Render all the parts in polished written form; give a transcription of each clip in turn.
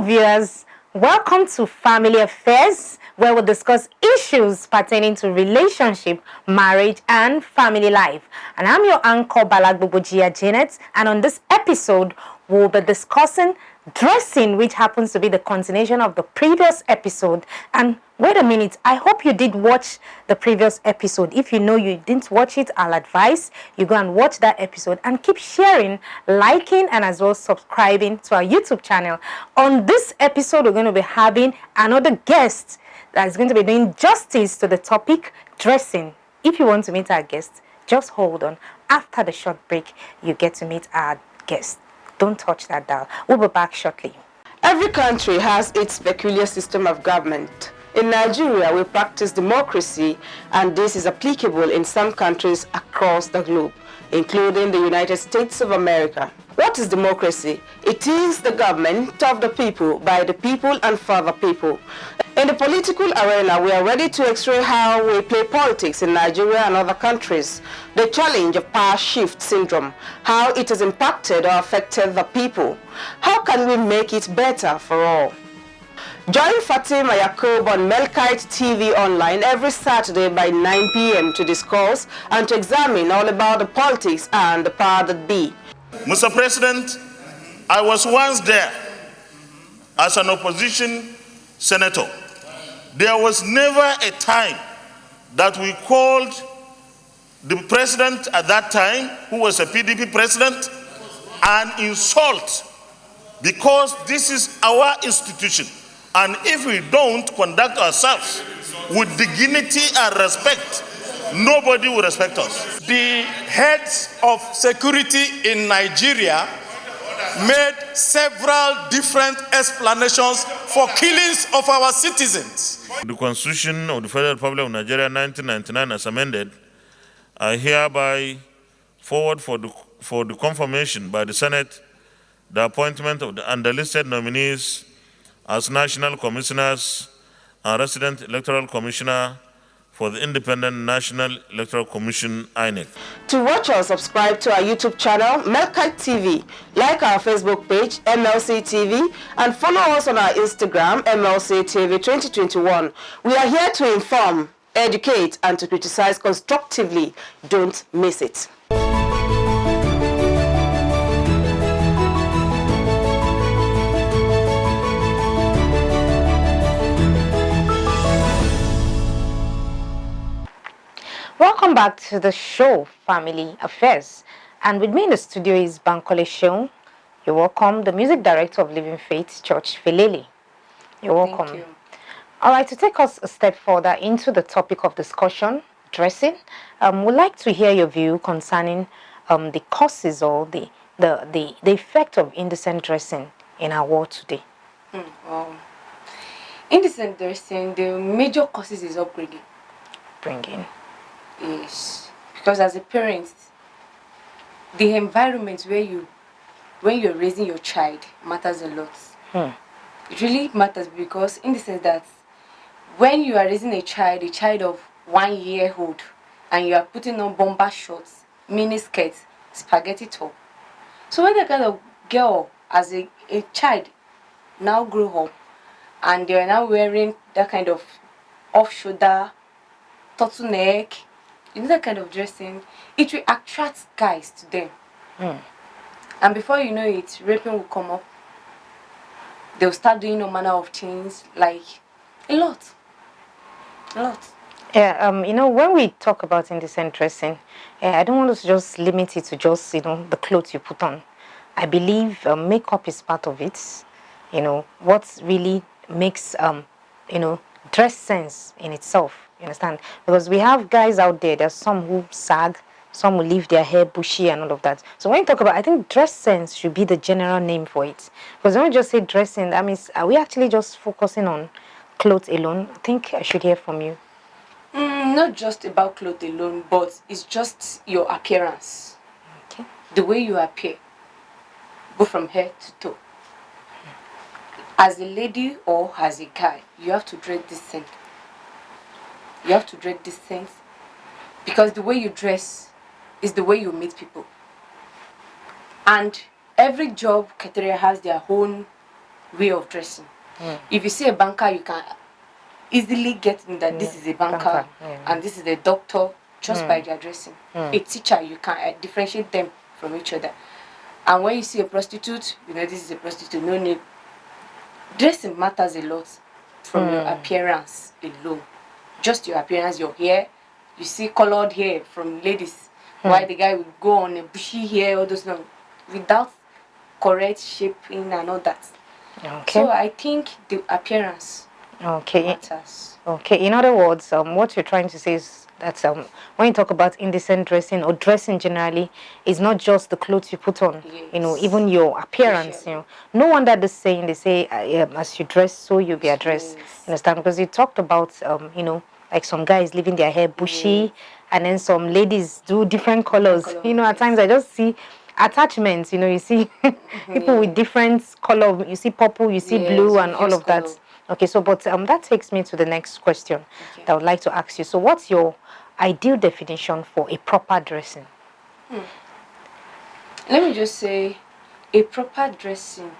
viewers, welcome to Family Affairs, where we discuss issues pertaining to relationship, marriage, and family life. And I'm your anchor, Balagbobogia Janet, and on this episode, we'll be discussing dressing, which happens to be the continuation of the previous episode. And wait a minute, I hope you did watch the previous episode. If you know you didn't watch it, I'll advise you go and watch that episode and keep sharing, liking, and as well subscribing to our YouTube channel. On this episode, we're going to be having another guest that is going to be doing justice to the topic dressing. If you want to meet our guest, just hold on. After the short break, you get to meet our guest. Don't touch that dial. We'll be back shortly. Every country has its peculiar system of government. In Nigeria, we practice democracy, and this is applicable in some countries across the globe, including the United States of America. What is democracy? It is the government of the people, by the people, and for the people. In the political arena, we are ready to x-ray how we play politics in Nigeria and other countries, the challenge of power shift syndrome, how it has impacted or affected the people. How can we make it better for all? Join Fatima Yacob on Melkite TV online every Saturday by 9 p.m. to discuss and to examine all about the politics and the power that be. Mr. President, I was once there as an opposition senator. There was never a time that we called the president at that time, who was a PDP president, an insult, because this is our institution. And if we don't conduct ourselves with dignity and respect, nobody will respect us. The heads of security in Nigeria made several different explanations for killings of our citizens. The Constitution of the Federal Republic of Nigeria 1999 as amended, I hereby forward for the confirmation by the Senate the appointment of the underlisted nominees as National Commissioners and Resident Electoral Commissioner for the Independent National Electoral Commission, INEC. To watch or subscribe to our YouTube channel, Melkite TV, like our Facebook page, MLC TV, and follow us on our Instagram, MLC TV 2021. We are here to inform, educate, and to criticize constructively. Don't miss it. Welcome back to the show, Family Affairs. And with me in the studio is Bankole Seun. You're welcome. The music director of Living Faith Church, Filele. You're welcome. Thank you. All right, to take us a step further into the topic of discussion, dressing, we'd like to hear your view concerning the causes or the effect of indecent dressing in our world today. Indecent dressing, the major causes is upbringing. Bringing. Yes, because as a parent, the environment when you're raising your child matters a lot. It really matters because in the sense that when you are raising a child of 1 year old, and you are putting on bomber shorts, mini skirts, spaghetti top. So when that kind of girl, as a child, now grew up, and they are now wearing that kind of off-shoulder, turtleneck, that kind of dressing, it will attract guys to them. And before you know it, raping will come up. They'll start doing all manner of things, like a lot. Yeah, when we talk about indecent dressing, I don't want us to just limit it to just, the clothes you put on. I believe makeup is part of it. What really makes, dress sense in itself. You understand? Because we have guys out there's some who sag, some who leave their hair bushy and all of that. So when you talk about, I think dress sense should be the general name for it. Because when we just say dressing, that means, are we actually just focusing on clothes alone? I think I should hear from you. Not just about clothes alone, but it's just your appearance. Okay. The way you appear, both from head to toe. As a lady or as a guy, you have to dress decent. You have to dress decent because the way you dress is the way you meet people. And every job criteria has their own way of dressing. If you see a banker, you can easily get that this is a banker and this is a doctor just by their dressing. A teacher, you can differentiate them from each other. And when you see a prostitute, you know this is a prostitute. No need. Dressing matters a lot from your appearance alone. Just your appearance, your hair. You see colored hair from ladies. Why the guy would go on a bushy hair, all those things, without correct shaping and all that. Okay. So I think the appearance matters. Okay. In other words, what you're trying to say is that when you talk about indecent dressing or dressing generally, it's not just the clothes you put on. You know, even your appearance. You know, no wonder the saying they say, as you dress, so you be addressed. Yes. You understand? Because you talked about, you know, like some guys leaving their hair bushy, and then some ladies do different colors. You know, at times I just see attachments. You know, you see people with different color. You see purple, you see blue, and all of that. Okay, so but that takes me to the next question that I would like to ask you. So, what's your ideal definition for a proper dressing? Let me just say, a proper dressing,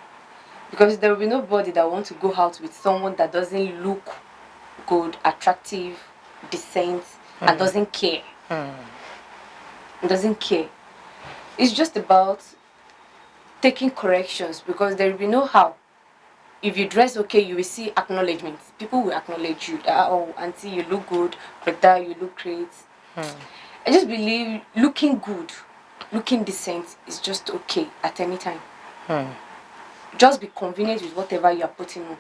because there will be nobody that wants to go out with someone that doesn't look good, attractive, decent, and doesn't care. Doesn't care. It's just about taking corrections, because there will be no how. If you dress okay, you will see acknowledgement. People will acknowledge you. That, oh, auntie, you look good. Brother, you look great. I just believe looking good, looking decent is just okay at any time. Just be convenient with whatever you are putting on,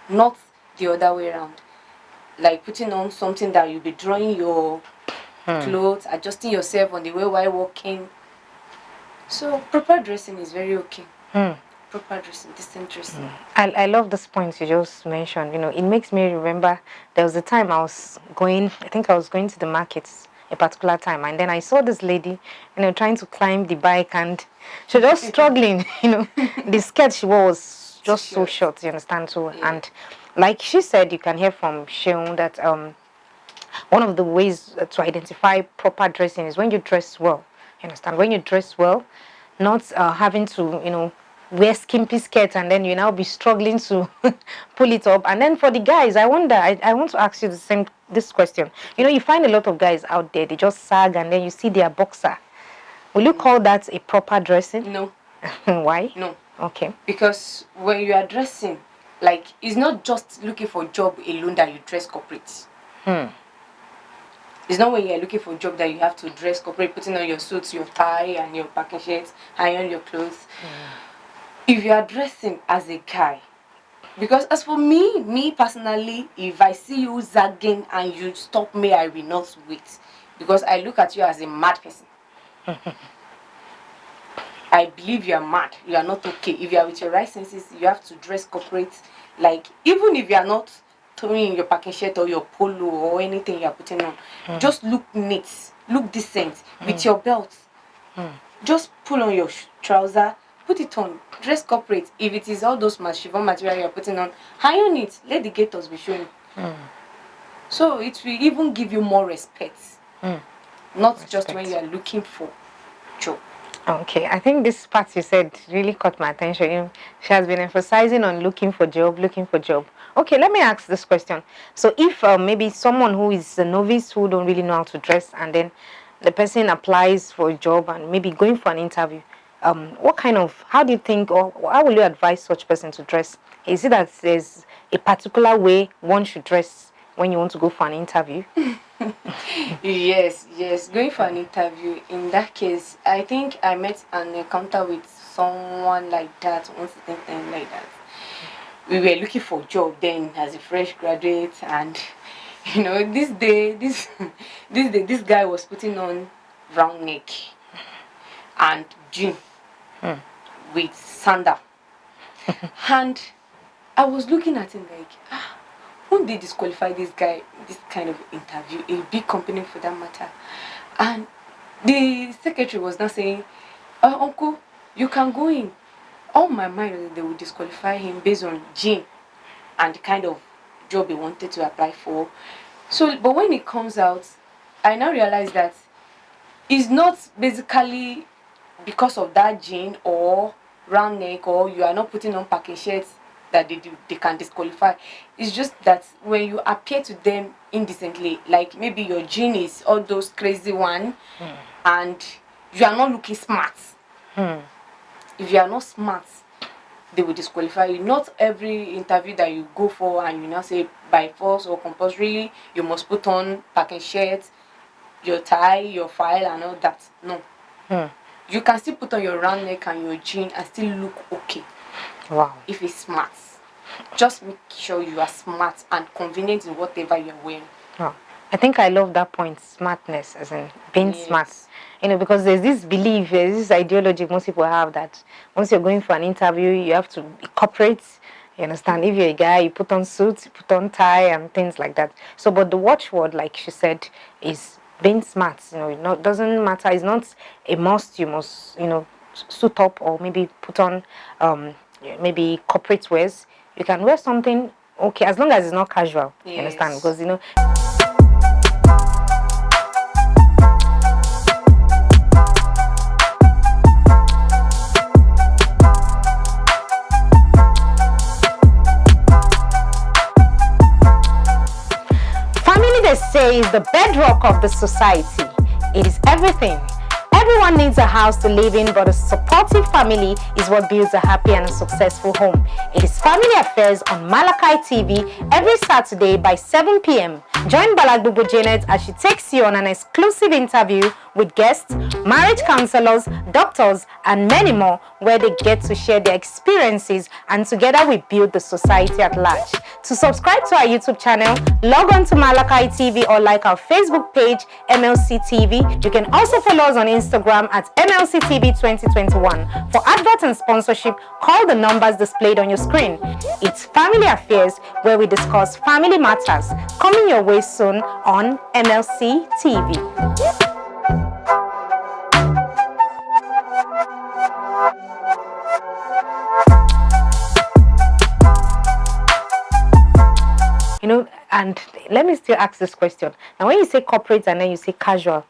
not the other way around. Like putting on something that you'll be drawing your clothes, adjusting yourself on the way while walking. So proper dressing is very okay. Proper dressing, decent dressing. I love this point you just mentioned. You know, it makes me remember there was a time I was going to the markets a particular time, and then I saw this lady, you know, trying to climb the bike, and she was just struggling. You know, the skirt she wore was just so short. You understand? So and like she said, you can hear from Seun that one of the ways to identify proper dressing is when you dress well. You understand? When you dress well, not having to, you know, wear skimpy skirt and then you now be struggling to pull it up. And then for the guys, I wonder, I want to ask you this question. You know, you find a lot of guys out there, they just sag and then you see their boxer. Will you call that a proper dressing? No. Why? No. Okay. Because when you are dressing, like, it's not just looking for job alone that you dress corporate. It's not when you're looking for a job that you have to dress corporate, putting on your suits, your tie, and your packing shirts, iron your clothes. If you are dressing as a guy, because as for me personally, if I see you zagging and you stop me, I will not wait. Because I look at you as a mad person. I believe you are mad. You are not okay. If you are with your right senses, you have to dress corporate. Like, even if you are not throwing your packing shirt or your polo or anything you are putting on, just look neat, look decent with your belt. Just pull on your trouser, put it on, dress corporate. If it is all those chiffon material you are putting on, iron it, let the gators be showing. So it will even give you more respect. Not just when you are looking for job. Okay, I think this part you said really caught my attention. You know, she has been emphasizing on looking for job. Okay, let me ask this question. So if maybe someone who is a novice who don't really know how to dress, and then the person applies for a job and maybe going for an interview, how do you think, or how will you advise such person to dress? Is it that there's a particular way one should dress when you want to go for an interview? Yes, going for an interview. In that case, I think I met an encounter with someone like that once time like that. We were looking for a job then as a fresh graduate, and you know, this guy was putting on round neck and jean with sandal. And I was looking at him like, who did disqualify this guy, this kind of interview, a big company for that matter? And the secretary was now saying, uncle, you can go in. On my mind was that they would disqualify him based on gene and the kind of job he wanted to apply for. So, but when it comes out, I now realize that it's not basically because of that gene or round neck, or you are not putting on packing shirts, that they can disqualify. It's just that when you appear to them indecently, like maybe your gene is all those crazy one, and you are not looking smart. If you are not smart, they will disqualify you. Not every interview that you go for and you now say by force or compulsorily you must put on packing shirt, your tie, your file, and all that. No. You can still put on your round neck and your jean and still look okay. Wow. If it's smart. Just make sure you are smart and convenient in whatever you're wearing. Oh, I think I love that point, smartness, as in being smart. You know, because there's this belief, there's this ideology most people have that once you're going for an interview, you have to be corporate. You understand? If you're a guy, you put on suits, you put on tie, and things like that. So, but the watchword, like she said, is being smart. You know, it doesn't matter. It's not a must. You must, suit up or maybe put on, maybe corporate wears. You can wear something okay as long as it's not casual. You understand? Because family, they say, is the bedrock of the society. It is everything. Everyone needs a house to live in, but a supportive family is what builds a happy and a successful home. It is Family Affairs on Malachi TV every Saturday by 7 p.m. Join Balagbubu Janet as she takes you on an exclusive interview with guests, marriage counselors, doctors, and many more, where they get to share their experiences, and together we build the society at large. To subscribe to our YouTube channel, log on to Malachi TV or like our Facebook page, MLC TV. You can also follow us on Instagram at MLC TV 2021. For adverts and sponsorship, call the numbers displayed on your screen. It's Family Affairs, where we discuss family matters. Coming your way soon on MLC TV. And let me still ask this question. Now, when you say corporate and then you say casual,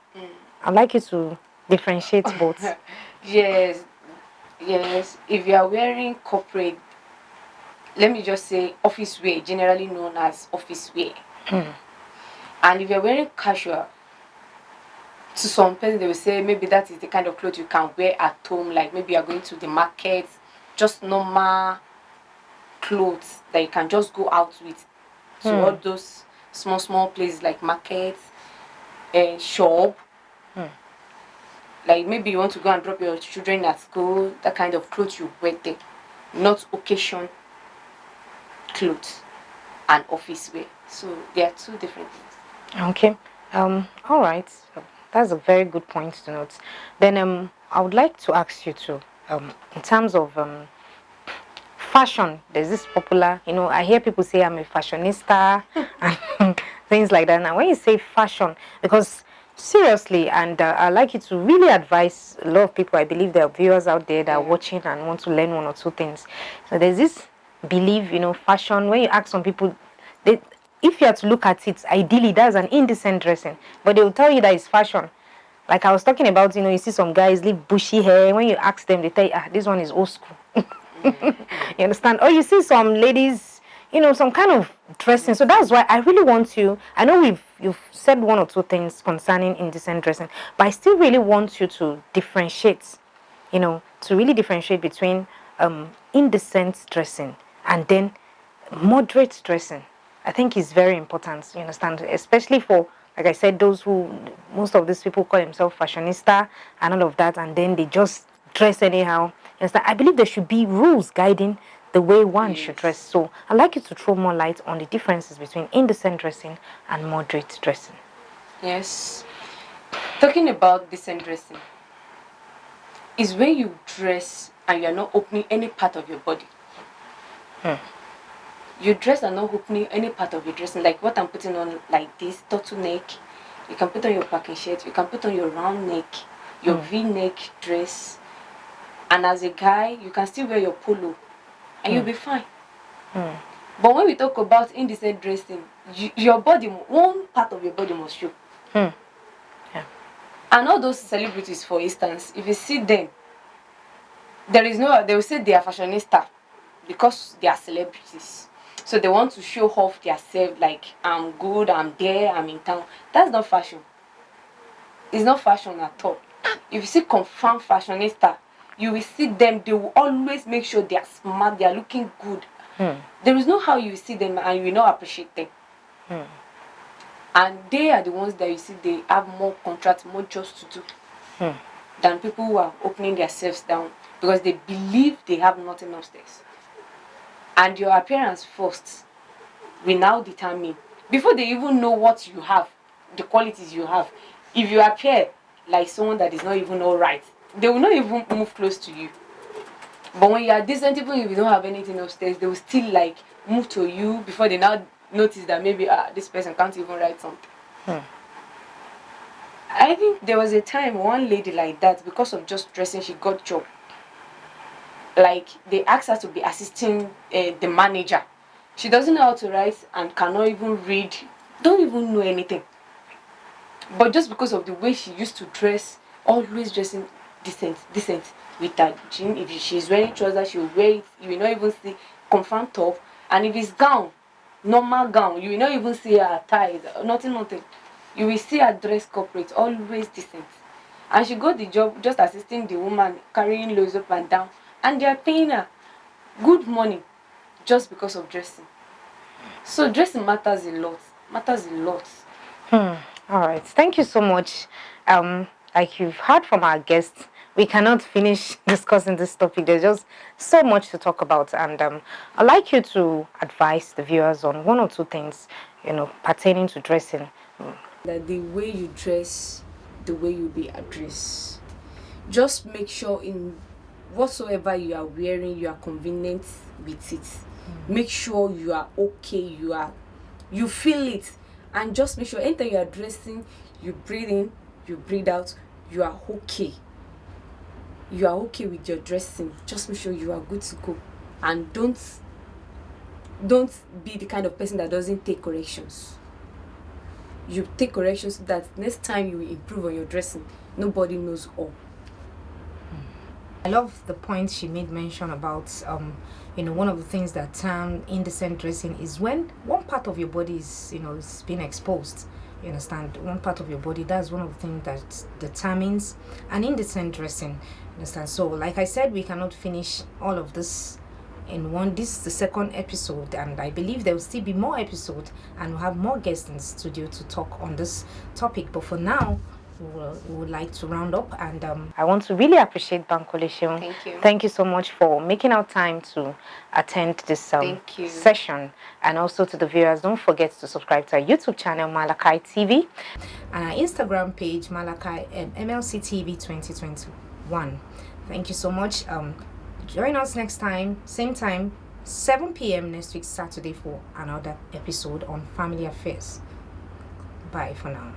I'd like you to differentiate both. Yes. If you are wearing corporate, let me just say office wear, generally known as office wear. And if you're wearing casual, to some people they will say maybe that is the kind of clothes you can wear at home, like maybe you're going to the market, just normal clothes that you can just go out with to all those small places like markets and shop. Like maybe you want to go and drop your children at school, that kind of clothes you wear there, not occasion clothes and office wear. So they are two different things. Okay. All right. That's a very good point to note. Then I would like to ask you too, in terms of fashion, there's this popular, I hear people say I'm a fashionista and things like that. Now, when you say fashion, because seriously, and I'd like you to really advise a lot of people, I believe there are viewers out there that are watching and want to learn one or two things. So there's this belief, fashion, when you ask some people, if you have to look at it, ideally, that's an indecent dressing, but they will tell you that it's fashion. Like I was talking about, you see some guys leave bushy hair. When you ask them, they tell you, this one is old school. You understand? Or you see some ladies, some kind of dressing. So that's why I really want you. I know you've said one or two things concerning indecent dressing, but I still really want you to differentiate. To really differentiate between indecent dressing and then moderate dressing. I think is very important. You understand? Especially for, like I said, most of these people call themselves fashionista and all of that, and then they just dress anyhow. I believe there should be rules guiding the way one should dress. So I'd like you to throw more light on the differences between indecent dressing and moderate dressing. Yes. Talking about decent dressing is when you dress and you're not opening any part of your body. You dress and not opening any part of your dressing, like what I'm putting on, like this turtleneck. You can put on your packing shirt, you can put on your round neck, your V-neck dress. And as a guy, you can still wear your polo and you'll be fine. But when we talk about indecent dressing, your body, one part of your body must show. Yeah. And all those celebrities, for instance, if you see them, they will say they are fashionista. because they are celebrities. So they want to show off themselves like, I'm good, I'm there, I'm in town. That's not fashion. It's not fashion at all. If you see confirmed fashionista, you will see them, they will always make sure they are smart, they are looking good. There is no how you see them and you will not appreciate them. And they are the ones that you see they have more contracts, more jobs to do than people who are opening themselves down because they believe they have nothing upstairs. And your appearance first will now determine, before they even know what you have, the qualities you have, if you appear like someone that is not even alright, they will not even move close to you. But when you are decent, even if you don't have anything upstairs, they will still like move to you before they now notice that maybe this person can't even write something. I think there was a time one lady like that, because of just dressing, she got job. Like they asked her to be assisting the manager. She doesn't know how to write and cannot even read, don't even know anything. But just because of the way she used to dress, always dressing decent with her jean. If she's wearing trousers, she'll wear it. You will not even see confirmed top. And if it's gown, normal gown, you will not even see her ties, nothing. You will see her dress corporate, always decent. And she got the job just assisting the woman, carrying loads up and down. And they are paying her good money just because of dressing. So dressing matters a lot. All right. Thank you so much. Like you've heard from our guests, we cannot finish discussing this topic. There's just so much to talk about, and I'd like you to advise the viewers on one or two things, pertaining to dressing. That the way you dress, the way you be addressed. Just make sure in whatsoever you are wearing, you are convenient with it. Make sure you are okay, you feel it, and just make sure anytime you are dressing, you breathe in, you breathe out, you are okay. You are okay with your dressing. Just make sure you are good to go, and don't be the kind of person that doesn't take corrections. You take corrections so that next time you will improve on your dressing. Nobody knows all. I love the point she made mention about, one of the things that term indecent dressing is when one part of your body is being exposed. You understand? One part of your body, that's one of the things that determines an indecent dressing. You understand? So, like I said, we cannot finish all of this in one. This is the second episode, and I believe there will still be more episodes, and we'll have more guests in the studio to talk on this topic. But for now, we would like to round up, and I want to really appreciate Bankole Seun. Thank you. Thank you so much for making our time to attend this session, and also to the viewers, don't forget to subscribe to our YouTube channel Malakai TV and our Instagram page Malakai MLC TV 2021. Thank you so much. Join us next time, same time, 7 p.m. next week Saturday for another episode on Family Affairs. Bye for now.